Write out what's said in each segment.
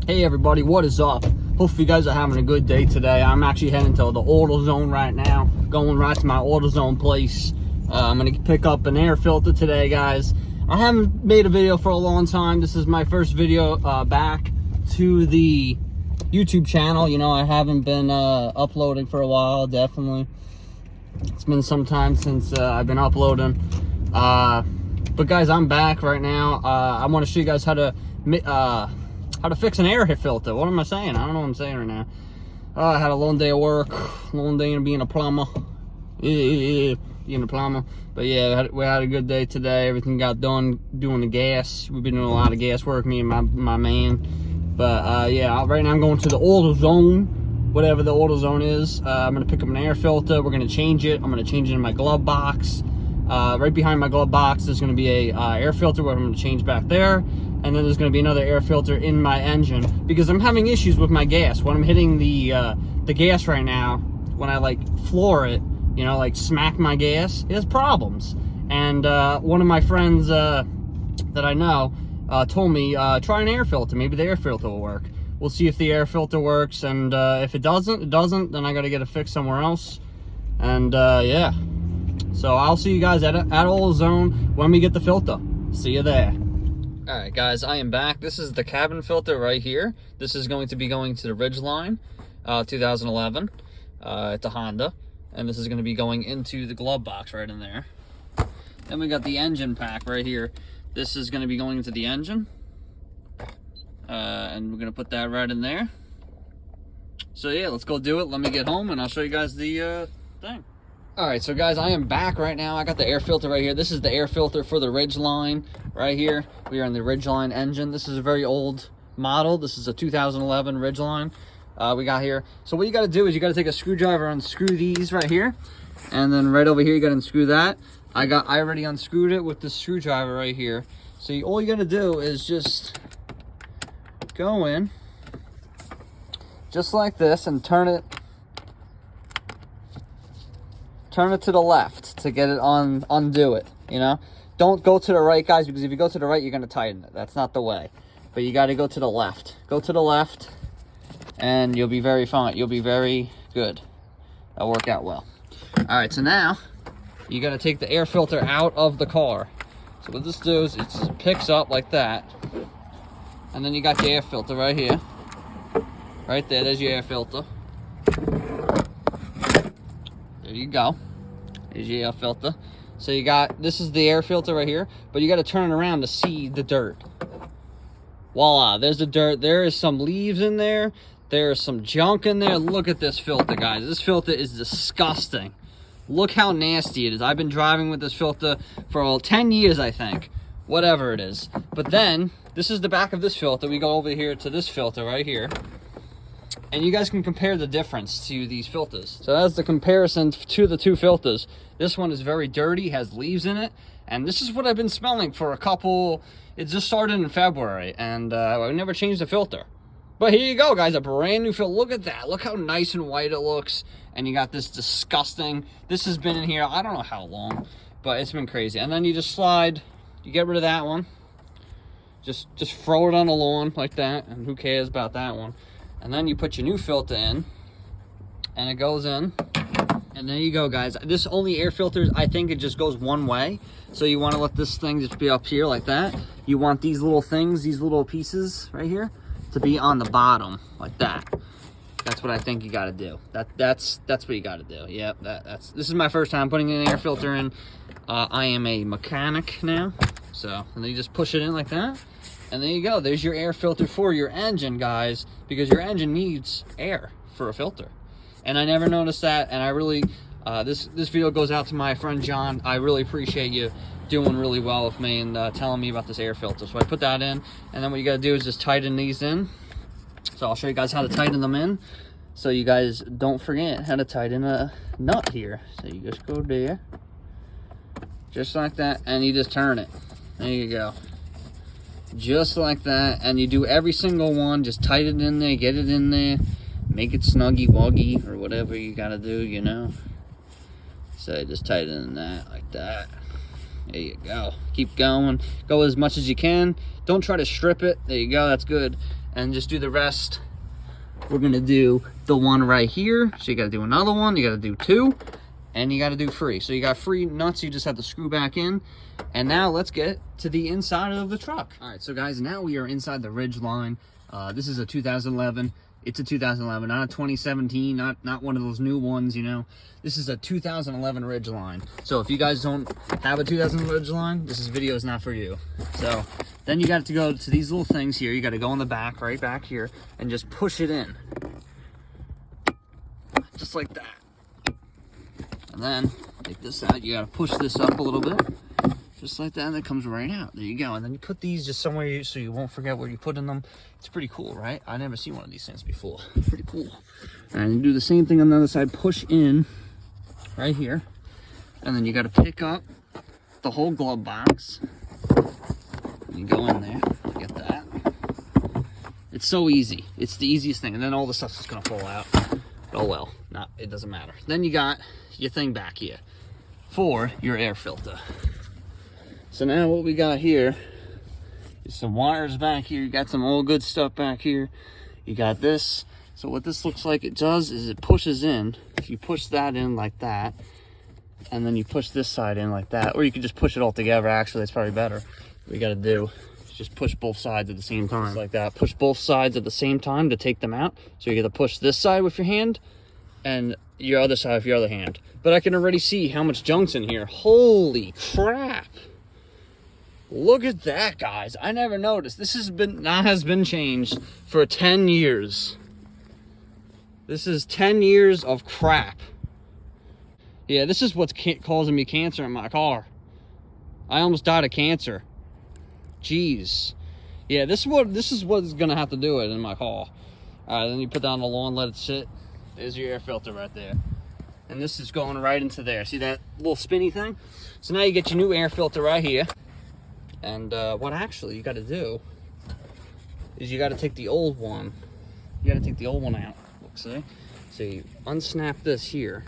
Hey everybody, what is up? Hopefully you guys are having a good day today. I'm actually heading to the AutoZone right now, going right to my AutoZone place. I'm gonna pick up an air filter today, guys. I haven't made a video for a long time. This is my first video back to the YouTube channel. You know, I haven't been uploading for a while, definitely. It's been some time since I've been uploading. But guys, I'm back right now. I want to show you guys how to fix an air filter. What am I saying? I don't know what I'm saying right now. I had a long day of work, long day of being a plumber. Being a plumber. But yeah, we had a good day today. Everything got done doing the gas. We've been doing a lot of gas work, me and my man. But yeah, right now I'm going to the AutoZone, whatever the AutoZone is. I'm gonna pick up an air filter. We're gonna change it. I'm gonna change it in my glove box. Right behind my glove box, there's gonna be a air filter where I'm gonna change back there. And then there's going to be another air filter in my engine because I'm having issues with my gas. When I'm hitting the gas right now, when I like floor it, you know, like smack my gas, it has problems. And one of my friends that I know told me, try an air filter. Maybe the air filter will work. We'll see if the air filter works. And if it doesn't, then I got to get it fixed somewhere else. And yeah. So I'll see you guys at AutoZone when we get the filter. See you there. Alright guys, I am back. This is the cabin filter right here. This is going to be going to the Ridgeline 2011. It's a Honda. And this is going to be going into the glove box right in there. Then we got the engine pack right here. This is going to be going into the engine. And we're going to put that right in there. So yeah, let's go do it. Let me get home and I'll show you guys the thing. Alright, so guys, I am back right now. I got the air filter right here. This is the air filter for the Ridgeline right here. We are in the Ridgeline engine. This is a very old model. This is a 2011 Ridgeline we got here. So what you got to do is you got to take a screwdriver and unscrew these right here. And then right over here, you got to unscrew that. I already unscrewed it with the screwdriver right here. So all you got to do is just go in just like this and turn it to the left to get it undo it, you know. Don't go to the right, guys, because if you go to the right, you're going to tighten it. That's not the way. But you got to go to the left. Go to the left, and you'll be very fine. You'll be very good. That'll work out well. All right, so now you got to take the air filter out of the car. So what this does, it picks up like that, and then you got your air filter right here. Right there, there's your air filter. There you go. There's your air filter. So you got, this is the air filter right here, but you got to turn it around to see the dirt. Voila, there's the dirt. There is some leaves in there. There is some junk in there. Look at this filter, guys. This filter is disgusting. Look how nasty it is. I've been driving with this filter for 10 years, I think. Whatever it is. But then, this is the back of this filter. We go over here to this filter right here. And you guys can compare the difference to these filters. So that's the comparison to the two filters. This one is very dirty, has leaves in it. And this is what I've been smelling for it just started in February. And I never changed the filter. But here you go, guys, a brand new filter. Look at that. Look how nice and white it looks. And you got this disgusting, this has been in here, I don't know how long, but it's been crazy. And then you just slide, you get rid of that one. Just throw it on the lawn like that. And who cares about that one? And then you put your new filter in, and it goes in, and there you go, guys. This only air filters, I think it just goes one way. So you want to let this thing just be up here like that. You want these little things, these little pieces right here, to be on the bottom like that. That's what I think you got to do. That's what you got to do. Yep, this is my first time putting an air filter in. I am a mechanic now, so and then you just push it in like that. And there you go. There's your air filter for your engine, guys, because your engine needs air for a filter. And I never noticed that, and I really, this video goes out to my friend John. I really appreciate you doing really well with me and telling me about this air filter. So I put that in, and then what you got to do is just tighten these in. So I'll show you guys how to tighten them in, so you guys don't forget how to tighten a nut here. So you just go there, just like that, and you just turn it. There you go. Just like that, and you do every single one. Just tighten it in there, get it in there, make it snuggy wuggy or whatever you gotta do, you know. So just tighten that like that. There you go. Keep going. Go as much as you can. Don't try to strip it. There you go. That's good. and just do the rest. We're gonna do the one right here. So you gotta do another one, you gotta do 2, and you gotta do 3. So you got 3 nuts you just have to screw back in. And now let's get to the inside of the truck. All right, so guys, now we are inside the Ridgeline. This is a 2011. It's a 2011, not a 2017, not one of those new ones, you know. This is a 2011 Ridgeline. So if you guys don't have a 2011 Ridgeline, this video is not for you. So then you got to go to these little things here. You got to go in the back, right back here, and just push it in. Just like that. And then take this out. You got to push this up a little bit. Just like that, and it comes right out. There you go. And then you put these just somewhere so you won't forget where you put in them. It's pretty cool, right? I never seen one of these things before. Pretty cool. And you do the same thing on the other side. Push in right here. And then you got to pick up the whole glove box. And you go in there. Get that. It's so easy. It's the easiest thing. And then all the stuff's just going to fall out. Oh, well. It doesn't matter. Then you got your thing back here for your air filter. So now what we got here is some wires back here. You got some old good stuff back here. You got this. So what this looks like it does is it pushes in. If you push that in like that, and then you push this side in like that, or you could just push it all together. Actually, that's probably better. What you got to do is just push both sides at the same time. Just like that. Push both sides at the same time to take them out. So you got to push this side with your hand and your other side with your other hand. But I can already see how much junk's in here. Holy crap. Look at that, guys. I never noticed. This has been changed for 10 years. This is 10 years of crap. Yeah, this is what's causing me cancer in my car. I almost died of cancer. Jeez. Yeah, this is what's gonna have to do it in my car. Alright, then you put down the lawn, let it sit. There's your air filter right there. And this is going right into there. See that little spinny thing? So now you get your new air filter right here. And what actually you got to do is you got to take the old one. You got to take the old one out. Look, see? So you unsnap this here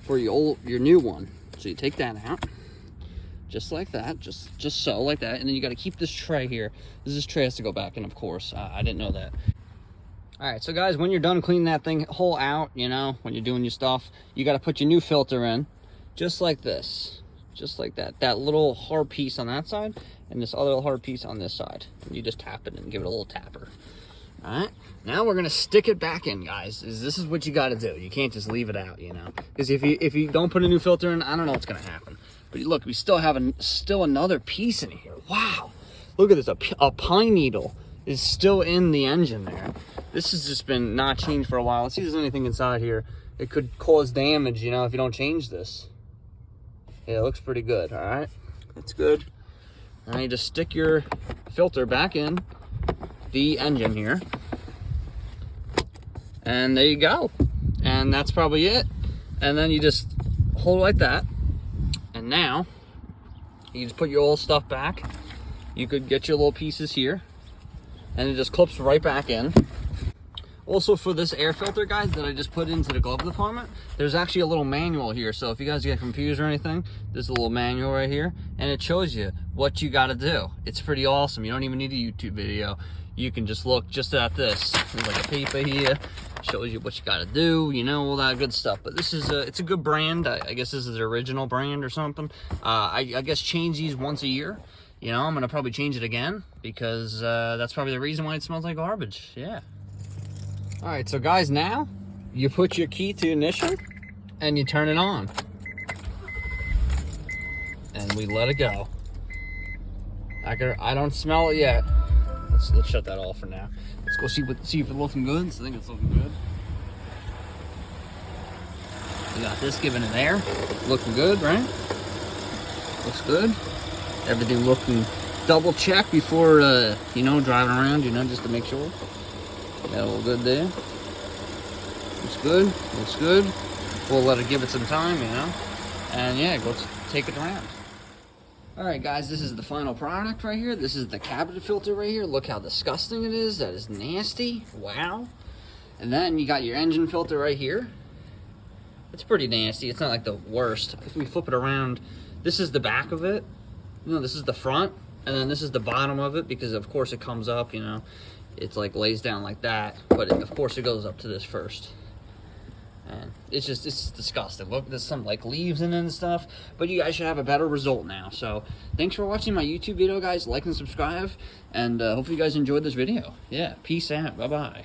for your new one. So you take that out, just like that, just so, like that. And then you got to keep this tray here. This tray has to go back in, of course. I didn't know that. All right, so guys, when you're done cleaning that thing whole out, you know, when you're doing your stuff, you got to put your new filter in, just like this. Just like that. That little hard piece on that side and this other hard piece on this side. And you just tap it and give it a little tapper. All right. Now we're going to stick it back in, guys. This is what you got to do. You can't just leave it out, you know. Because if you don't put a new filter in, I don't know what's going to happen. But look, we still have another piece in here. Wow. Look at this. A pine needle is still in the engine there. This has just been not changed for a while. Let's see if there's anything inside here. It could cause damage, you know, if you don't change this. Yeah, it looks pretty good, all right? That's good. Now you just stick your filter back in the engine here. And there you go. And that's probably it. And then you just hold it like that. And now, you just put your old stuff back. You could get your little pieces here. And it just clips right back in. Also, for this air filter, guys, that I just put into the glove compartment, there's actually a little manual here. So if you guys get confused or anything, there's a little manual right here, and it shows you what you got to do. It's pretty awesome. You don't even need a YouTube video. You can just look just at this. There's like a paper here, shows you what you got to do, you know, all that good stuff. But this is it's a good brand. I guess this is the original brand or something. I guess change these once a year. You know, I'm gonna probably change it again because that's probably the reason why it smells like garbage. Yeah. All right, so guys, now you put your key to ignition and you turn it on. And we let it go. I don't smell it yet. Let's shut that off for now. Let's go see if it's looking good. So I think it's looking good. We got this giving it air. Looking good, right? Looks good. Everything looking double check before you know, driving around, you know, just to make sure. Got a little good there. Looks good. Looks good. We'll let it give it some time, you know. And yeah, let's take it around. All right, guys, this is the final product right here. This is the cabinet filter right here. Look how disgusting it is. That is nasty. Wow. And then you got your engine filter right here. It's pretty nasty. It's not like the worst. If we flip it around, this is the back of it. No, this is the front. And then this is the bottom of it because, of course, it comes up, you know. it's like lays down like that, but of course it goes up to this first. And it's disgusting. Look, there's some like leaves in it and stuff, but you guys should have a better result now. So thanks for watching my YouTube video, guys. Like and subscribe, and hopefully you guys enjoyed this video. Yeah, peace out. Bye bye.